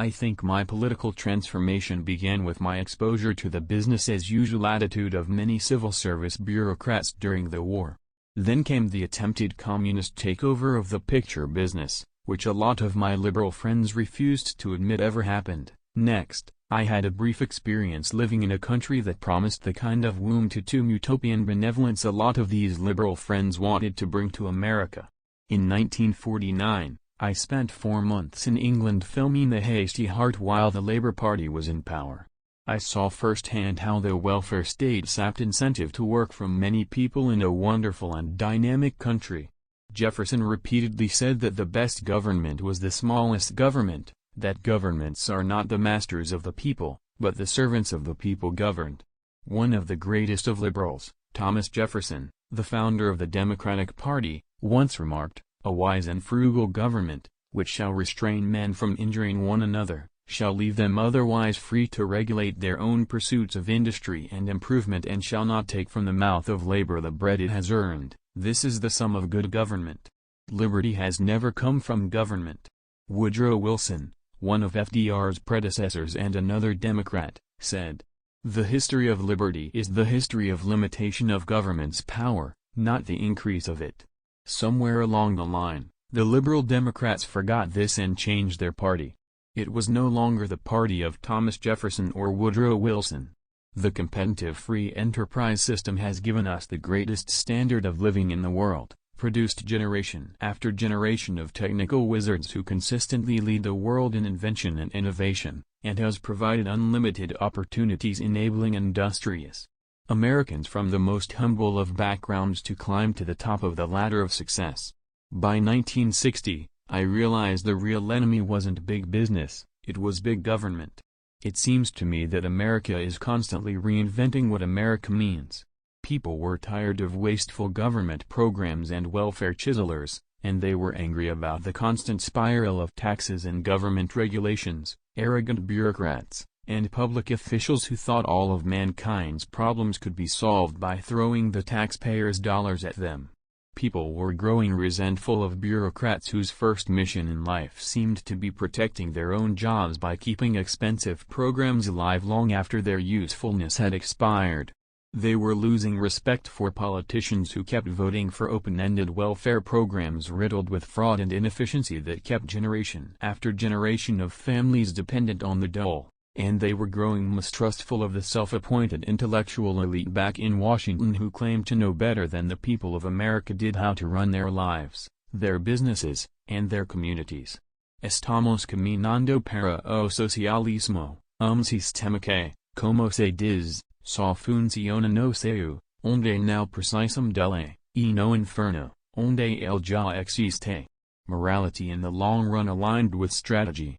I think my political transformation began with my exposure to the business-as-usual attitude of many civil service bureaucrats during the war. Then came the attempted communist takeover of the picture business, which a lot of my liberal friends refused to admit ever happened. Next, I had a brief experience living in a country that promised the kind of womb-to-tomb utopian benevolence a lot of these liberal friends wanted to bring to America. In 1949, I spent 4 months in England filming The Hasty Heart while the Labour Party was in power. I saw firsthand how the welfare state sapped incentive to work from many people in a wonderful and dynamic country. Jefferson repeatedly said that the best government was the smallest government, that governments are not the masters of the people, but the servants of the people governed. One of the greatest of liberals, Thomas Jefferson, the founder of the Democratic Party, once remarked, "A wise and frugal government, which shall restrain men from injuring one another, shall leave them otherwise free to regulate their own pursuits of industry and improvement and shall not take from the mouth of labor the bread it has earned. This is the sum of good government. Liberty has never come from government." Woodrow Wilson, one of FDR's predecessors and another Democrat, said, "The history of liberty is the history of limitation of government's power, not the increase of it." Somewhere along the line, the liberal Democrats forgot this and changed their party. It was no longer the party of Thomas Jefferson or Woodrow Wilson. The competitive free enterprise system has given us the greatest standard of living in the world, produced generation after generation of technical wizards who consistently lead the world in invention and innovation, and has provided unlimited opportunities enabling industrious Americans from the most humble of backgrounds to climb to the top of the ladder of success. By 1960, I realized the real enemy wasn't big business, it was big government. It seems to me that America is constantly reinventing what America means. People were tired of wasteful government programs and welfare chiselers, and they were angry about the constant spiral of taxes and government regulations, arrogant bureaucrats, and public officials who thought all of mankind's problems could be solved by throwing the taxpayers' dollars at them. People were growing resentful of bureaucrats whose first mission in life seemed to be protecting their own jobs by keeping expensive programs alive long after their usefulness had expired. They were losing respect for politicians who kept voting for open-ended welfare programs riddled with fraud and inefficiency that kept generation after generation of families dependent on the dole. And they were growing mistrustful of the self-appointed intellectual elite back in Washington who claimed to know better than the people of America did how to run their lives, their businesses, and their communities. Estamos caminando para o socialismo, sistema que, como se diz, só funciona no céu, onde não precisam dele, e no inferno, onde ele já existe. Morality in the long run aligned with strategy.